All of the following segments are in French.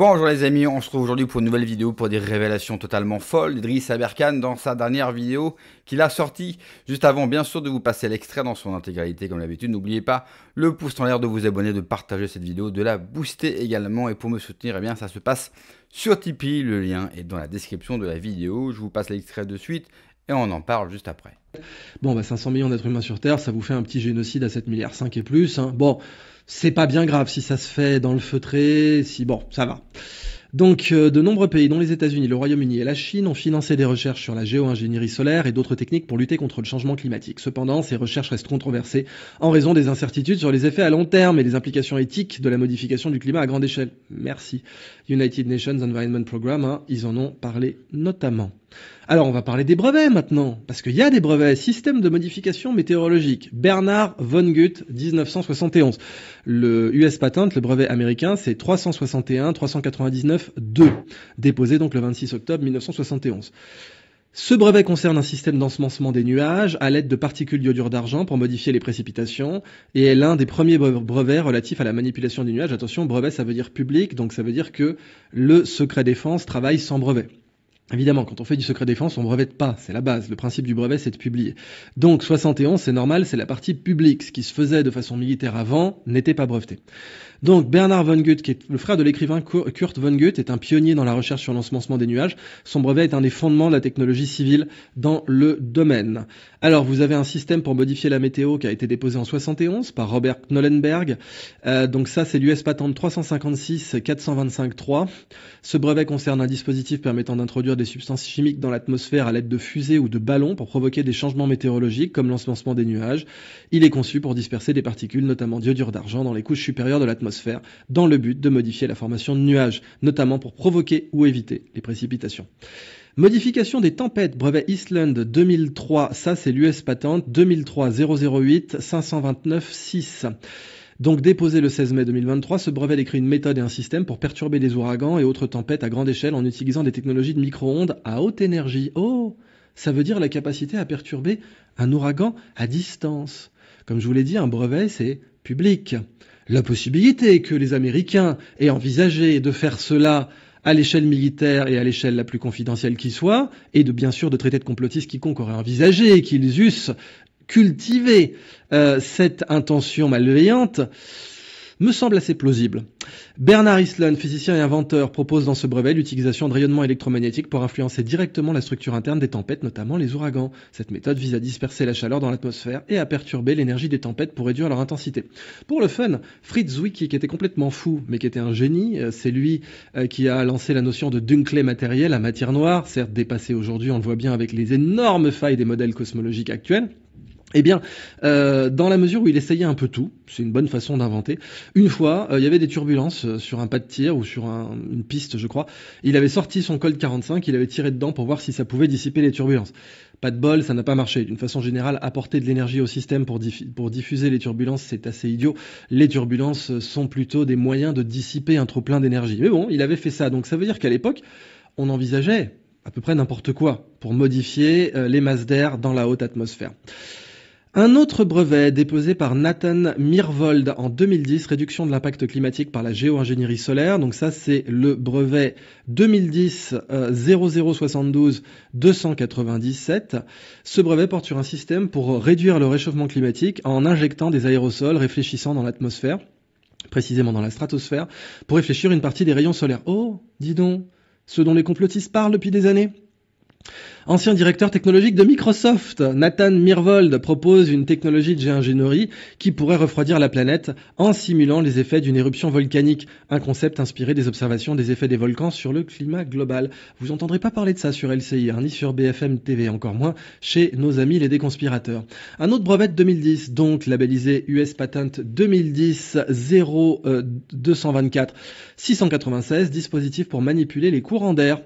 Bonjour les amis, on se retrouve aujourd'hui pour une nouvelle vidéo pour des révélations totalement folles d'Idriss Aberkane dans sa dernière vidéo qu'il a sortie. Juste avant bien sûr de vous passer l'extrait dans son intégralité comme d'habitude, n'oubliez pas le pouce en l'air, de vous abonner, de partager cette vidéo, de la booster également. Et pour me soutenir, eh bien ça se passe sur Tipeee, le lien est dans la description de la vidéo. Je vous passe l'extrait de suite et on en parle juste après. Bon, 500 millions d'êtres humains sur Terre, ça vous fait un petit génocide à 7,5 milliards et plus. Hein. Bon, c'est pas bien grave si ça se fait dans le feutré, bon, ça va. Donc, de nombreux pays, dont les États-Unis, le Royaume-Uni et la Chine, ont financé des recherches sur la géo-ingénierie solaire et d'autres techniques pour lutter contre le changement climatique. Cependant, ces recherches restent controversées en raison des incertitudes sur les effets à long terme et les implications éthiques de la modification du climat à grande échelle. Merci. United Nations Environment Programme, hein, ils en ont parlé notamment. Alors, on va parler des brevets maintenant, parce qu'il y a des brevets. Système de modification météorologique. Bernard von Gutt, 1971. Le US Patent, le brevet américain, c'est 361-399-2, déposé donc le 26 octobre 1971. Ce brevet concerne un système d'ensemencement des nuages à l'aide de particules d'iodure d'argent pour modifier les précipitations et est l'un des premiers brevets relatifs à la manipulation des nuages. Attention, brevet, ça veut dire public, donc ça veut dire que le secret défense travaille sans brevet. Évidemment, quand on fait du secret défense, on brevette pas, c'est la base. Le principe du brevet, c'est de publier. Donc 71, c'est normal, c'est la partie publique. Ce qui se faisait de façon militaire avant n'était pas breveté. Donc Bernard von Gutt, qui est le frère de l'écrivain Kurt von Gutt, est un pionnier dans la recherche sur l'ensemencement des nuages. Son brevet est un des fondements de la technologie civile dans le domaine. Alors vous avez un système pour modifier la météo qui a été déposé en 71 par Robert Knollenberg. Donc ça, c'est l'US Patent 356-425-3. Ce brevet concerne un dispositif permettant d'introduire des substances chimiques dans l'atmosphère à l'aide de fusées ou de ballons pour provoquer des changements météorologiques comme l'ensemencement des nuages. Il est conçu pour disperser des particules, notamment d'iodure d'argent, dans les couches supérieures de l'atmosphère, dans le but de modifier la formation de nuages, notamment pour provoquer ou éviter les précipitations. Modification des tempêtes, brevet Eastland 2003, ça c'est l'US Patent 2003-008-529-6. Donc déposé le 16 mai 2023, ce brevet décrit une méthode et un système pour perturber des ouragans et autres tempêtes à grande échelle en utilisant des technologies de micro-ondes à haute énergie. Oh, ça veut dire la capacité à perturber un ouragan à distance. Comme je vous l'ai dit, un brevet, c'est public. La possibilité que les Américains aient envisagé de faire cela à l'échelle militaire et à l'échelle la plus confidentielle qui soit, et de bien sûr de traités de complotistes quiconque aurait envisagé qu'ils eussent cultivé cette intention malveillante, me semble assez plausible. Bernard Eastland, physicien et inventeur, propose dans ce brevet l'utilisation de rayonnement électromagnétique pour influencer directement la structure interne des tempêtes, notamment les ouragans. Cette méthode vise à disperser la chaleur dans l'atmosphère et à perturber l'énergie des tempêtes pour réduire leur intensité. Pour le fun, Fritz Zwicky, qui était complètement fou, mais qui était un génie, c'est lui qui a lancé la notion de Dunkley matériel, la matière noire, certes dépassée aujourd'hui, on le voit bien avec les énormes failles des modèles cosmologiques actuels. Eh bien, dans la mesure où il essayait un peu tout, c'est une bonne façon d'inventer, une fois, il y avait des turbulences sur un pas de tir ou sur une piste, je crois. Il avait sorti son Colt 45, il avait tiré dedans pour voir si ça pouvait dissiper les turbulences. Pas de bol, ça n'a pas marché. D'une façon générale, apporter de l'énergie au système pour diffuser les turbulences, c'est assez idiot. Les turbulences sont plutôt des moyens de dissiper un trop-plein d'énergie. Mais bon, il avait fait ça, donc ça veut dire qu'à l'époque, on envisageait à peu près n'importe quoi pour modifier les masses d'air dans la haute atmosphère. Un autre brevet déposé par Nathan Myhrvold en 2010, réduction de l'impact climatique par la géo-ingénierie solaire. Donc ça, c'est le brevet 2010 0072 297. Ce brevet porte sur un système pour réduire le réchauffement climatique en injectant des aérosols réfléchissants dans l'atmosphère, précisément dans la stratosphère, pour réfléchir une partie des rayons solaires. Oh, dis donc, ce dont les complotistes parlent depuis des années. Ancien directeur technologique de Microsoft, Nathan Myhrvold propose une technologie de géo-ingénierie qui pourrait refroidir la planète en simulant les effets d'une éruption volcanique, un concept inspiré des observations des effets des volcans sur le climat global. Vous n'entendrez pas parler de ça sur LCI, ni sur BFM TV, encore moins chez nos amis les déconspirateurs. Un autre brevet de 2010, donc labellisé US Patent 2010 0224 696, dispositif pour manipuler les courants d'air.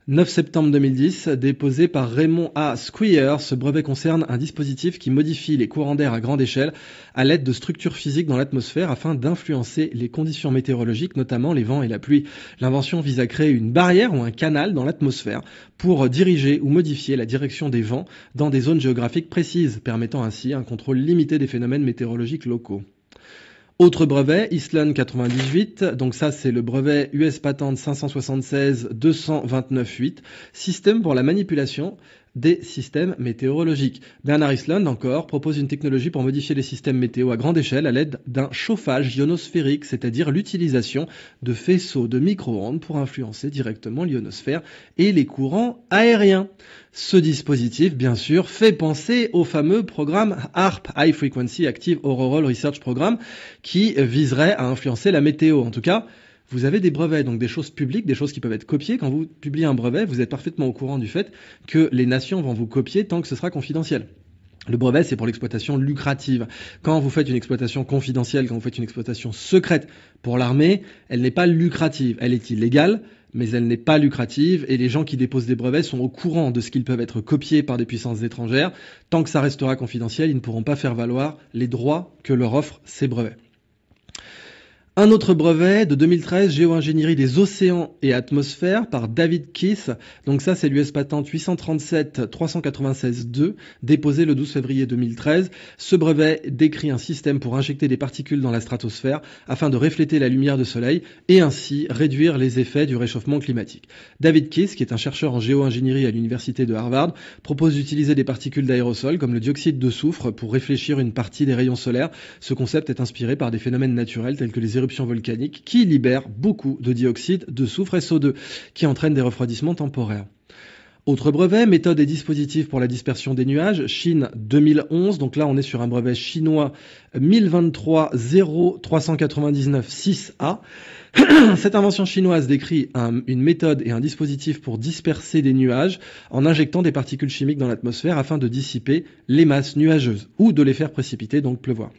9 septembre 2010, déposé par Raymond A. Squire, ce brevet concerne un dispositif qui modifie les courants d'air à grande échelle à l'aide de structures physiques dans l'atmosphère afin d'influencer les conditions météorologiques, notamment les vents et la pluie. L'invention vise à créer une barrière ou un canal dans l'atmosphère pour diriger ou modifier la direction des vents dans des zones géographiques précises, permettant ainsi un contrôle limité des phénomènes météorologiques locaux. Autre brevet, Eastland 98, donc ça c'est le brevet US Patent 576-229-8, système pour la manipulation des systèmes météorologiques. Bernard Eastland, encore, propose une technologie pour modifier les systèmes météo à grande échelle à l'aide d'un chauffage ionosphérique, c'est-à-dire l'utilisation de faisceaux de micro-ondes pour influencer directement l'ionosphère et les courants aériens. Ce dispositif, bien sûr, fait penser au fameux programme HAARP, High Frequency Active Auroral Research Program, qui viserait à influencer la météo. En tout cas, vous avez des brevets, donc des choses publiques, des choses qui peuvent être copiées. Quand vous publiez un brevet, vous êtes parfaitement au courant du fait que les nations vont vous copier tant que ce sera confidentiel. Le brevet, c'est pour l'exploitation lucrative. Quand vous faites une exploitation confidentielle, quand vous faites une exploitation secrète pour l'armée, elle n'est pas lucrative. Elle est illégale, mais elle n'est pas lucrative. Et les gens qui déposent des brevets sont au courant de ce qu'ils peuvent être copiés par des puissances étrangères. Tant que ça restera confidentiel, ils ne pourront pas faire valoir les droits que leur offrent ces brevets. Un autre brevet de 2013, géo-ingénierie des océans et atmosphères par David Keith. Donc ça, c'est l'US Patent 837-396-2, déposé le 12 février 2013. Ce brevet décrit un système pour injecter des particules dans la stratosphère afin de refléter la lumière du soleil et ainsi réduire les effets du réchauffement climatique. David Keith, qui est un chercheur en géo-ingénierie à l'université de Harvard, propose d'utiliser des particules d'aérosol comme le dioxyde de soufre pour réfléchir une partie des rayons solaires. Ce concept est inspiré par des phénomènes naturels tels que les éruptions volcaniques qui libèrent beaucoup de dioxyde de soufre et SO2 qui entraînent des refroidissements temporaires. Autre brevet, méthode et dispositif pour la dispersion des nuages, Chine 2011. Donc là, on est sur un brevet chinois 1023 0399 6A. Cette invention chinoise décrit une méthode et un dispositif pour disperser des nuages en injectant des particules chimiques dans l'atmosphère afin de dissiper les masses nuageuses ou de les faire précipiter, donc pleuvoir.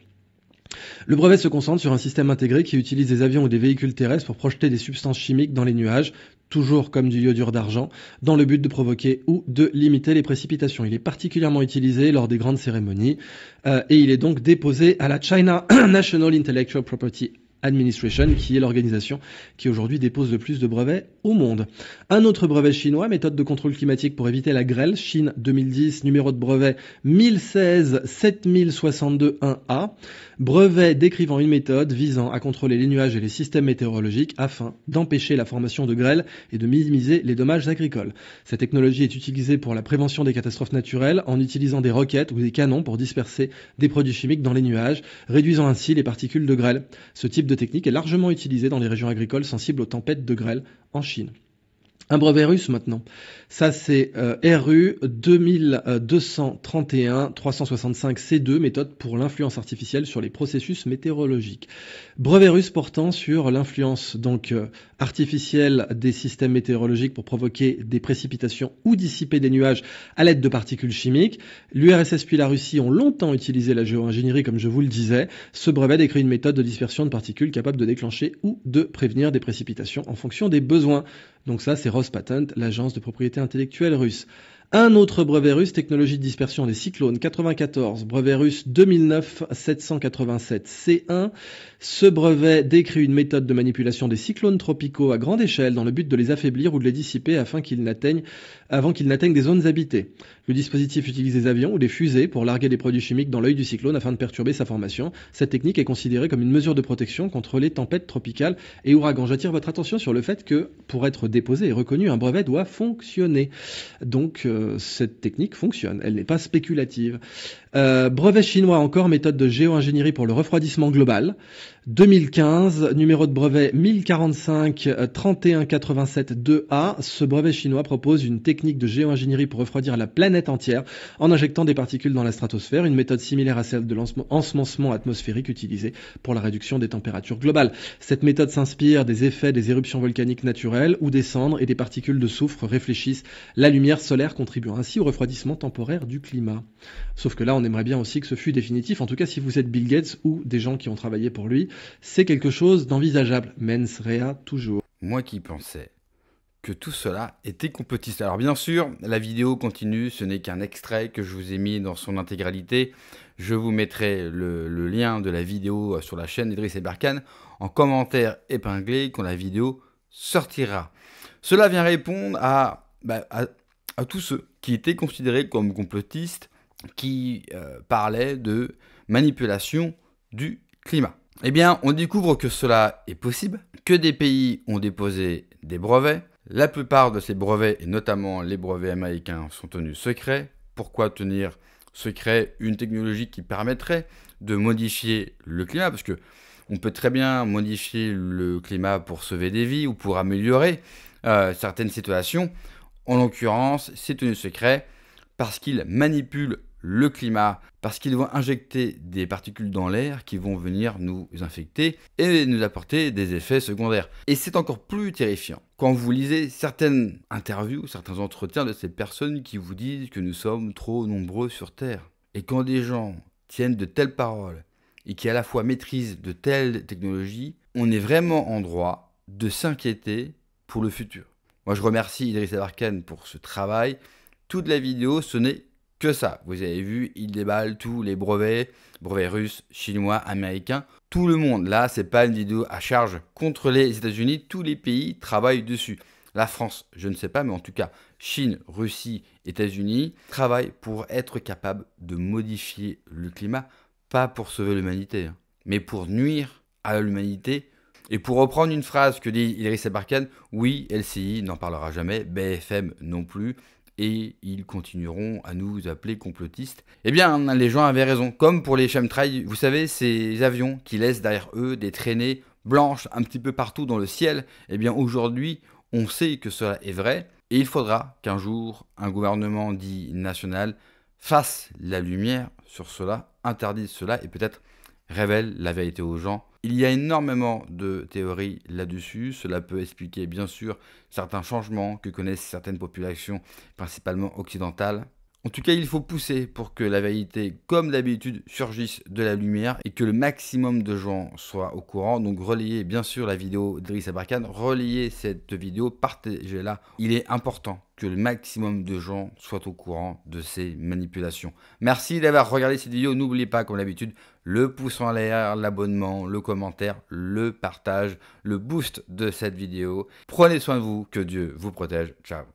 Le brevet se concentre sur un système intégré qui utilise des avions ou des véhicules terrestres pour projeter des substances chimiques dans les nuages, toujours comme du iodure d'argent, dans le but de provoquer ou de limiter les précipitations. Il est particulièrement utilisé lors des grandes cérémonies et il est donc déposé à la China National Intellectual Property Administration, qui est l'organisation qui aujourd'hui dépose le plus de brevets au monde. Un autre brevet chinois, méthode de contrôle climatique pour éviter la grêle, Chine 2010, numéro de brevet 1016 7062 1A, brevet décrivant une méthode visant à contrôler les nuages et les systèmes météorologiques afin d'empêcher la formation de grêle et de minimiser les dommages agricoles. Cette technologie est utilisée pour la prévention des catastrophes naturelles en utilisant des roquettes ou des canons pour disperser des produits chimiques dans les nuages, réduisant ainsi les particules de grêle. Ce type de technique est largement utilisée dans les régions agricoles sensibles aux tempêtes de grêle en Chine. Un brevet russe maintenant. Ça c'est RU 2231-365C2, méthode pour l'influence artificielle sur les processus météorologiques. Brevet russe portant sur l'influence donc artificielle des systèmes météorologiques pour provoquer des précipitations ou dissiper des nuages à l'aide de particules chimiques. L'URSS puis la Russie ont longtemps utilisé la géo-ingénierie, comme je vous le disais. Ce brevet décrit une méthode de dispersion de particules capable de déclencher ou de prévenir des précipitations en fonction des besoins. Donc ça, c'est Rospatent, l'agence de propriété intellectuelle russe. Un autre brevet russe, technologie de dispersion des cyclones 94, brevet russe 2009-787-C1. Ce brevet décrit une méthode de manipulation des cyclones tropicaux à grande échelle dans le but de les affaiblir ou de les dissiper avant qu'ils n'atteignent des zones habitées. Le dispositif utilise des avions ou des fusées pour larguer des produits chimiques dans l'œil du cyclone afin de perturber sa formation. Cette technique est considérée comme une mesure de protection contre les tempêtes tropicales et ouragans. J'attire votre attention sur le fait que, pour être déposé et reconnu, un brevet doit fonctionner. Donc, cette technique fonctionne, elle n'est pas spéculative. Brevet chinois encore, méthode de géo-ingénierie pour le refroidissement global. 2015, numéro de brevet 1045-3187-2A. Ce brevet chinois propose une technique de géo-ingénierie pour refroidir la planète entière en injectant des particules dans la stratosphère, une méthode similaire à celle de l'ensemencement atmosphérique utilisée pour la réduction des températures globales. Cette méthode s'inspire des effets des éruptions volcaniques naturelles où des cendres et des particules de soufre réfléchissent la lumière solaire, contribuant ainsi au refroidissement temporaire du climat. Sauf que là, on aimerait bien aussi que ce fût définitif. En tout cas, si vous êtes Bill Gates ou des gens qui ont travaillé pour lui, c'est quelque chose d'envisageable. Mens rea toujours. Moi qui pensais que tout cela était complotiste. Alors bien sûr, la vidéo continue, ce n'est qu'un extrait que je vous ai mis dans son intégralité. Je vous mettrai le lien de la vidéo sur la chaîne d'Idriss Eberkane en commentaire épinglé quand la vidéo sortira. Cela vient répondre à tous ceux qui étaient considérés comme complotistes, qui parlaient de manipulation du climat. Eh bien, on découvre que cela est possible, que des pays ont déposé des brevets. La plupart de ces brevets, et notamment les brevets américains, sont tenus secrets. Pourquoi tenir secret une technologie qui permettrait de modifier le climat? Parce que on peut très bien modifier le climat pour sauver des vies ou pour améliorer certaines situations. En l'occurrence, c'est tenu secret parce qu'ils manipulent le climat, parce qu'ils vont injecter des particules dans l'air qui vont venir nous infecter et nous apporter des effets secondaires. Et c'est encore plus terrifiant quand vous lisez certaines interviews, certains entretiens de ces personnes qui vous disent que nous sommes trop nombreux sur Terre. Et quand des gens tiennent de telles paroles et qui à la fois maîtrisent de telles technologies, on est vraiment en droit de s'inquiéter pour le futur. Moi, je remercie Idriss Aberkane pour ce travail. Toute la vidéo, ce n'est que ça. Vous avez vu, il déballe tous les brevets russes, chinois, américains, tout le monde. Là, c'est pas une vidéo à charge contre les États-Unis, tous les pays travaillent dessus. La France, je ne sais pas, mais en tout cas, Chine, Russie, États-Unis travaillent pour être capables de modifier le climat, pas pour sauver l'humanité, mais pour nuire à l'humanité. Et pour reprendre une phrase que dit Idriss Aberkane, oui, LCI n'en parlera jamais, BFM non plus, et ils continueront à nous appeler complotistes. Eh bien, les gens avaient raison. Comme pour les chemtrails, vous savez, ces avions qui laissent derrière eux des traînées blanches un petit peu partout dans le ciel, eh bien aujourd'hui, on sait que cela est vrai, et il faudra qu'un jour, un gouvernement dit national fasse la lumière sur cela, interdise cela, et peut-être révèle la vérité aux gens. Il y a énormément de théories là-dessus. Cela peut expliquer bien sûr certains changements que connaissent certaines populations, principalement occidentales. En tout cas, il faut pousser pour que la vérité, comme d'habitude, surgisse de la lumière et que le maximum de gens soient au courant. Donc relayez bien sûr la vidéo d'Idriss Aberkane, relayez cette vidéo, partagez-la. Il est important que le maximum de gens soient au courant de ces manipulations. Merci d'avoir regardé cette vidéo. N'oubliez pas, comme d'habitude, le pouce en l'air, l'abonnement, le commentaire, le partage, le boost de cette vidéo. Prenez soin de vous, que Dieu vous protège. Ciao.